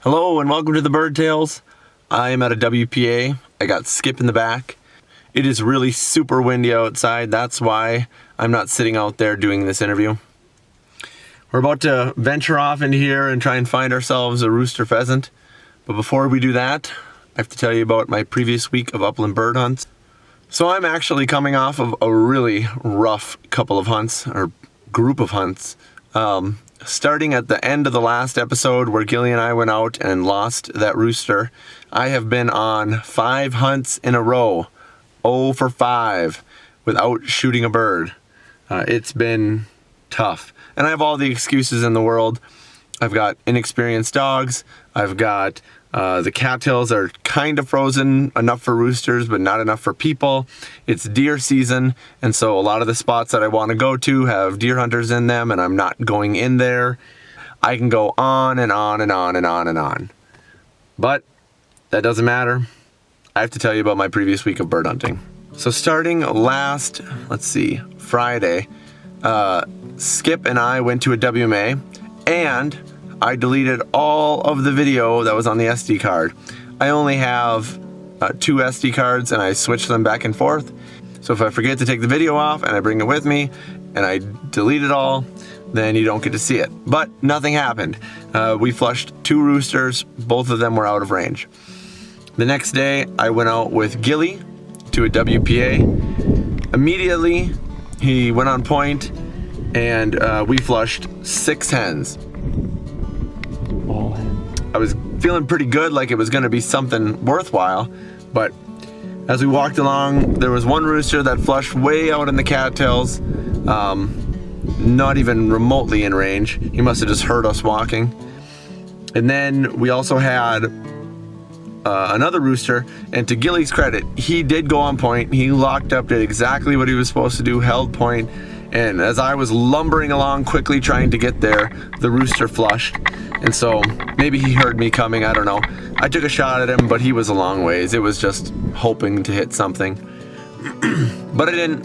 Hello and welcome to the Bird Tales. I am at a WPA. I got Skip in the back. It is really super windy outside. That's why I'm not sitting out there doing this interview. We're about to venture off into here and try and find ourselves a rooster pheasant. But before we do that, I have to tell you about my previous week of upland bird hunts. So I'm actually coming off of a really rough couple of hunts, or group of hunts. Starting at the end of the last episode where Gilly and I went out and lost that rooster, I have been on 5 hunts in a row, 0 for 5, without shooting a bird. It's been tough. And I have all the excuses in the world. I've got inexperienced dogs. I've got the cattails are kind of frozen, enough for roosters, but not enough for people. It's deer season, and so a lot of the spots that I want to go to have deer hunters in them, and I'm not going in there. I can go on and on and on and on and on. But that doesn't matter. I have to tell you about my previous week of bird hunting. So starting last, Friday, Skip and I went to a WMA, and I deleted all of the video that was on the SD card. I only have 2 SD cards and I switch them back and forth. So if I forget to take the video off and I bring it with me and I delete it all, then you don't get to see it. But nothing happened. We flushed 2 roosters. Both of them were out of range. The next day I went out with Gilly to a WPA. Immediately he went on point and we flushed 6 hens. I was feeling pretty good, like it was going to be something worthwhile, but as we walked along, there was one rooster that flushed way out in the cattails, not even remotely in range. He must have just heard us walking. And then we also had another rooster, and to Gilly's credit, he did go on point. He locked up, did exactly what he was supposed to do, held point, and as I was lumbering along quickly trying to get there, the rooster flushed. And so maybe he heard me coming, I don't know. I took a shot at him, but he was a long ways. It was just hoping to hit something. But I didn't.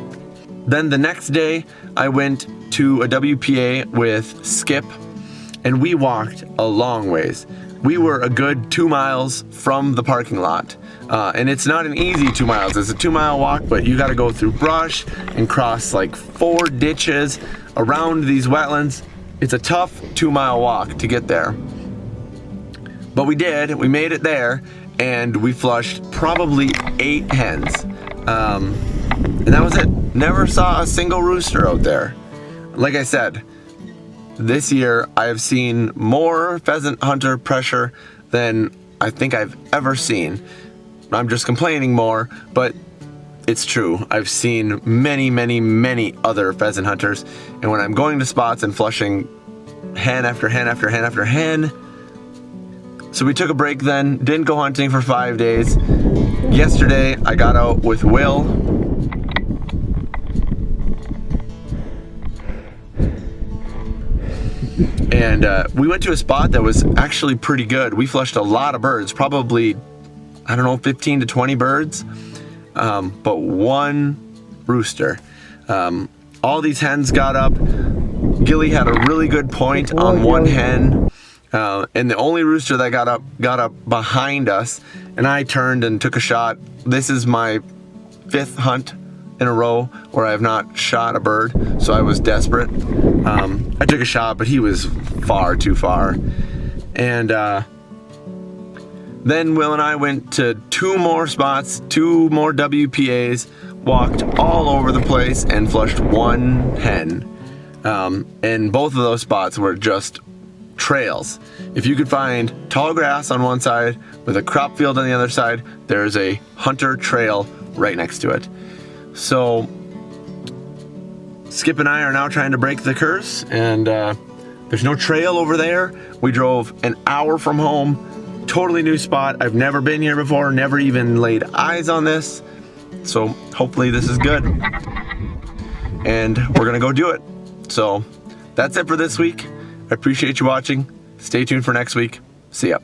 Then the next day, I went to a WPA with Skip, and we walked a long ways. We were a good 2 miles from the parking lot. And it's not an easy 2 miles. It's a 2-mile walk, but you got to go through brush and cross like 4 ditches around these wetlands. It's a tough 2-mile walk to get there. But we did. We made it there, and we flushed probably 8 hens. And that was it. Never saw a single rooster out there. Like I said, this year I have seen more pheasant hunter pressure than I think I've ever seen. I'm just complaining more, but it's true. I've seen many, many, many other pheasant hunters, and when I'm going to spots and flushing hen after hen after hen after hen. So we took a break then, didn't go hunting for 5 days. Yesterday I got out with Will. And we went to a spot that was actually pretty good. We flushed a lot of birds, probably, 15 to 20 birds. But 1 rooster. All these hens got up. Gilly had a really good point on 1 hen. And the only rooster that got up behind us. And I turned and took a shot. This is my 5th hunt in a row where I have not shot a bird. So I was desperate. I took a shot, but he was far too far. And then Will and I went to 2 more spots, 2 more WPAs, walked all over the place and flushed 1 hen. And both of those spots were just trails. If you could find tall grass on one side with a crop field on the other side, there's a hunter trail right next to it. So Skip and I are now trying to break the curse, and there's no trail over there. We drove an hour from home, totally new spot. I've never been here before, never even laid eyes on this. So hopefully this is good. And we're gonna go do it. So that's it for this week. I appreciate you watching. Stay tuned for next week. See ya.